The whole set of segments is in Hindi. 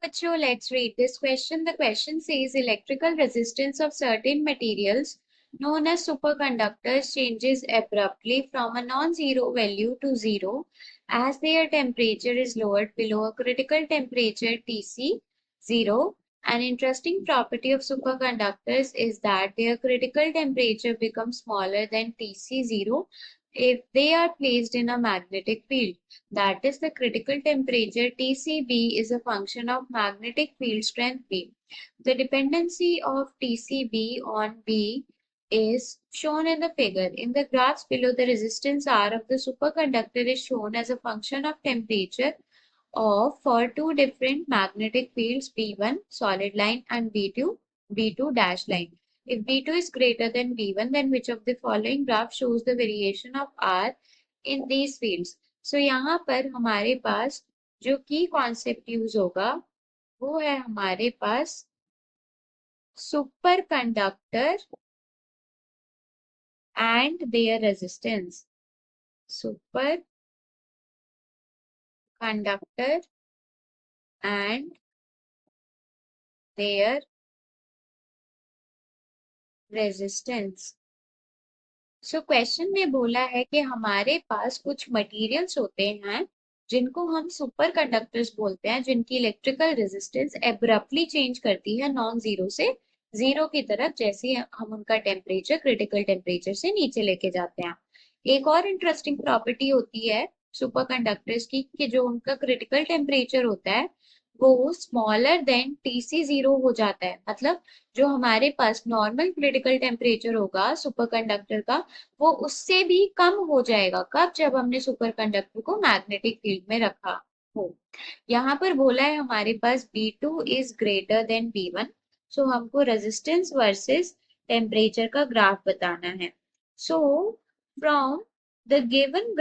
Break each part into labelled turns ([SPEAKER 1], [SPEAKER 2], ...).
[SPEAKER 1] Bachcho, let's read this question. The question says electrical resistance of certain materials known as superconductors changes abruptly from a non-zero value to zero as their temperature is lowered below a critical temperature Tc 0. An interesting property of superconductors is that their critical temperature becomes smaller than Tc 0 if they are placed in a magnetic field. That is, the critical temperature TCB is a function of magnetic field strength B. The dependency of TCB on B is shown in the figure. In the graphs below, the resistance R of the superconductor is shown as a function of temperature of for two different magnetic fields B1 solid line and B2 dash line. If B2 is greater than B1, then which of the following graph shows the variation of R in these fields? So यहाँ पर हमारे पास जो की कॉन्सेप्ट यूज होगा वो है हमारे पास superconductor and their resistance. Superconductor and their resistance. So question में बोला है कि हमारे पास कुछ मटेरियल्स होते हैं जिनको हम सुपर कंडक्टर्स बोलते हैं, जिनकी इलेक्ट्रिकल रेजिस्टेंस एब्रप्टली चेंज करती है नॉन जीरो से जीरो की तरफ जैसे हम उनका टेम्परेचर क्रिटिकल टेम्परेचर से नीचे लेके जाते हैं. एक और इंटरेस्टिंग प्रॉपर्टी होती है सुपर कंडक्टर्स की कि जो उनका क्रिटिकल टेम्परेचर होता है वो स्मॉलर देन Tc 0 हो जाता है. मतलब जो हमारे पास नॉर्मल क्रिटिकल टेम्परेचर होगा सुपर कंडक्टर का वो उससे भी कम हो जाएगा. कब? जब हमने सुपर कंडक्टर को मैग्नेटिक फील्ड में रखा हो. यहाँ पर बोला है हमारे पास B2 is greater than B1. सो हमको रेजिस्टेंस वर्सेस टेम्परेचर का ग्राफ बताना है. So from the given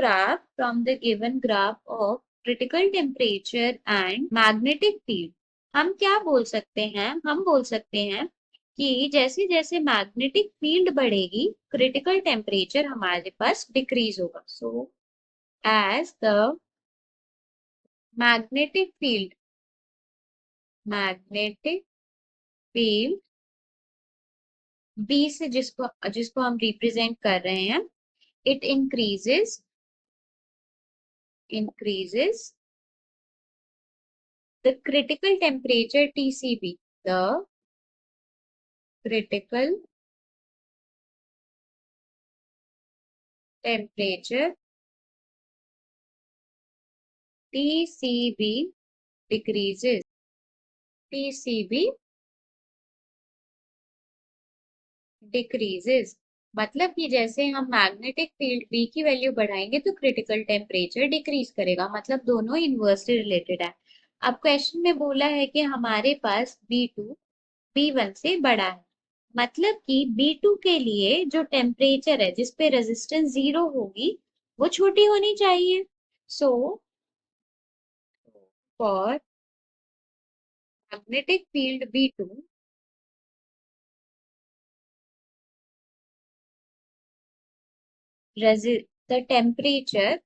[SPEAKER 1] graph of critical temperature and magnetic field हम क्या बोल सकते हैं? हम बोल सकते हैं कि जैसे जैसे मैग्नेटिक फील्ड बढ़ेगी क्रिटिकल टेम्परेचर हमारे पास डिक्रीज होगा. So as the magnetic field B से जिसको हम रिप्रेजेंट कर रहे हैं, it increases the critical temperature TCB, the critical temperature TCB decreases. TCB decreases. मतलब कि जैसे हम मैग्नेटिक फील्ड B की वैल्यू बढ़ाएंगे तो क्रिटिकल टेम्परेचर डिक्रीज करेगा. मतलब दोनों इनवर्सली रिलेटेड है. अब क्वेश्चन में बोला है कि हमारे पास B2 B1 से बड़ा है. मतलब कि B2 के लिए जो टेम्परेचर है जिसपे रेजिस्टेंस 0 होगी वो छोटी होनी चाहिए. So for magnetic field B2 the temperature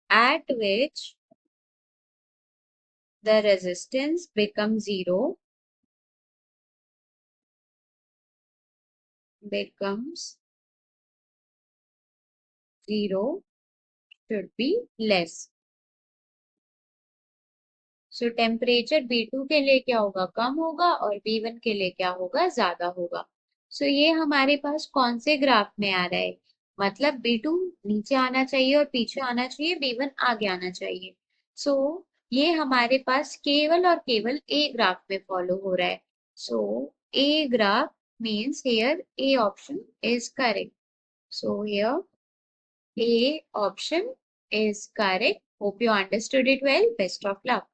[SPEAKER 1] at which the resistance becomes zero should be less. So temperature B2 के लिए क्या होगा? कम होगा और B1 के लिए क्या होगा? ज्यादा होगा. सो ये हमारे पास कौन से ग्राफ में आ रहा है? मतलब B2 नीचे आना चाहिए और पीछे आना चाहिए, B1 आगे आना चाहिए. सो ये हमारे पास केवल और केवल ए ग्राफ में फॉलो हो रहा है. So a graph means here A option is correct. So here A option is correct. Hope you understood it well. Best of luck.